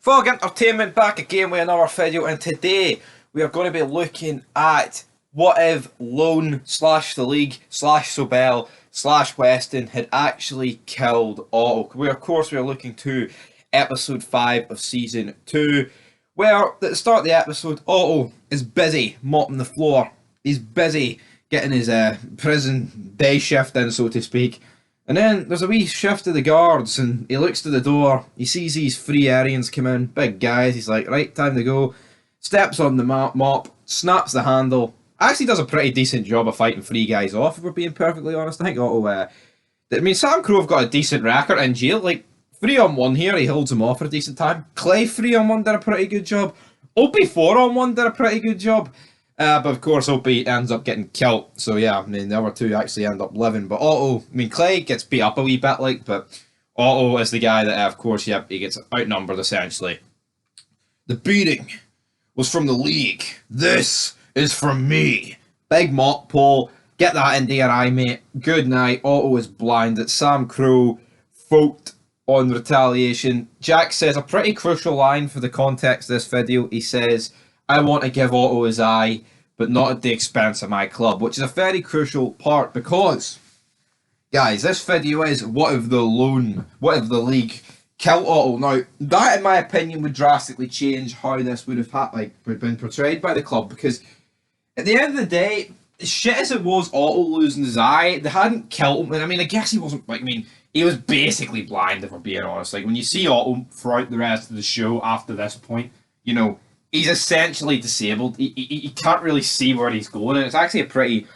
Fog Entertainment back again with another video, and today we are going to be looking at what if Lone slash the League slash Sobel slash Weston had actually killed Otto. We are looking to episode 5 of season 2, where at the start of the episode Otto is busy mopping the floor. He's busy getting his prison day shift in, so to speak. And then there's a wee shift of the guards, and he looks to the door, he sees these three Aryans come in, big guys, he's like, right, time to go. Steps on the mop, snaps the handle, actually does a pretty decent job of fighting three guys off, if we're being perfectly honest. I think Otto, Sam Crow have got a decent record in jail, like, 3-on-1 here, he holds them off for a decent time. Clay 3-on-1 did a pretty good job. Opie 4-on-1 did a pretty good job. But of course Opie ends up getting killed, so yeah, I mean the other two actually end up living. But Otto, I mean Clay gets beat up a wee bit, like, but Otto is the guy that, of course, yep, he gets outnumbered essentially. The beating was from the League. This is from me. Big mop pole. Get that into your eye, mate. Good night. Otto is blinded. Sam Crow folked on retaliation. Jack says a pretty crucial line for the context of this video. He says, I want to give Otto his eye, but not at the expense of my club, which is a very crucial part because, guys, this video is what if the League killed Otto. Now, that in my opinion would drastically change how this would have been portrayed by the club, because at the end of the day, as shit as it was Otto losing his eye, they hadn't killed him. And I mean, I guess he wasn't, he was basically blind, if we're being honest. Like, when you see Otto throughout the rest of the show after this point, you know, he's essentially disabled. He can't really see where he's going, and it's actually a pretty,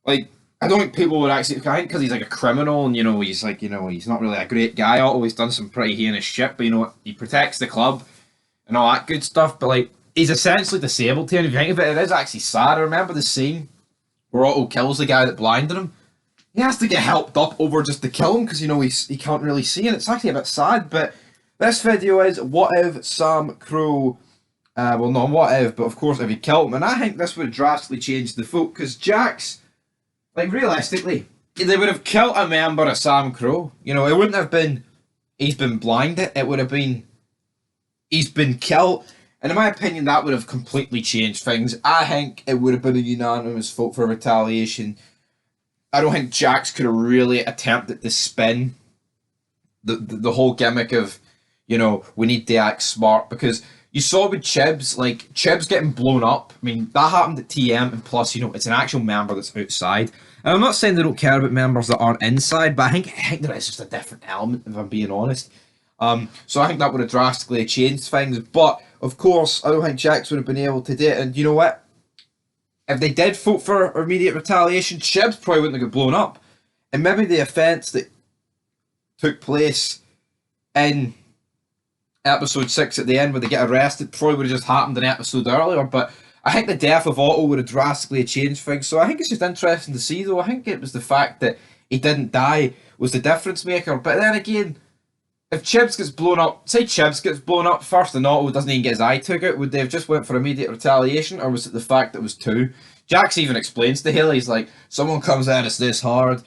I don't think people would actually, I think because he's like a criminal, and he's like, he's not really a great guy. Otto, he's done some pretty heinous shit, but he protects the club and all that good stuff, but he's essentially disabled here, and if you think of it, it is actually sad. I remember the scene where Otto kills the guy that blinded him. He has to get helped up over just to kill him, because, he can't really see, and it's actually a bit sad. But this video is, what if Sam Crow, well, not what if, but of course if he killed him. And I think this would drastically change the vote, because Jack's, realistically, they would have killed a member of Sam Crow. It wouldn't have been, he's been blinded, it would have been, he's been killed. And in my opinion, that would have completely changed things. I think it would have been a unanimous vote for retaliation. I don't think Jax could have really attempted to spin the whole gimmick of, we need to act smart, because you saw with Chibs, Chibs getting blown up. I mean, that happened at TM, and plus, it's an actual member that's outside. And I'm not saying they don't care about members that aren't inside, but I think there is just a different element, if I'm being honest. So I think that would have drastically changed things. But, of course, I don't think Jax would have been able to do it. And you know what? If they did vote for immediate retaliation, Chibs probably wouldn't have got blown up. And maybe the offence that took place in episode 6 at the end, where they get arrested, probably would have just happened an episode earlier. But I think the death of Otto would have drastically changed things. So I think it's just interesting to see, though. I think it was the fact that he didn't die was the difference maker. But then again, if Chibs gets blown up, say Chibs gets blown up first and Otto doesn't even get his eye took out, would they have just went for immediate retaliation, or was it the fact that it was 2? Jax even explains to Haley, he's like, someone comes at us this hard,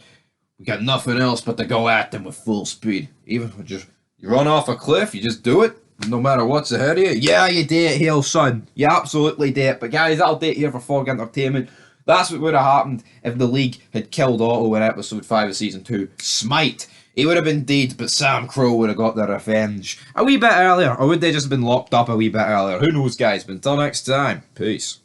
we got nothing else but to go at them with full speed. Even if you run off a cliff, you just do it, no matter what's ahead of you. Yeah, you do it, Hale, son. You absolutely do it. But guys, that'll do it here for Fog Entertainment. That's what would have happened if the League had killed Otto in episode 5 of season 2. Smite. He would have been dead, but Sam Crow would have got their revenge a wee bit earlier. Or would they just have been locked up a wee bit earlier? Who knows, guys? But until next time, peace.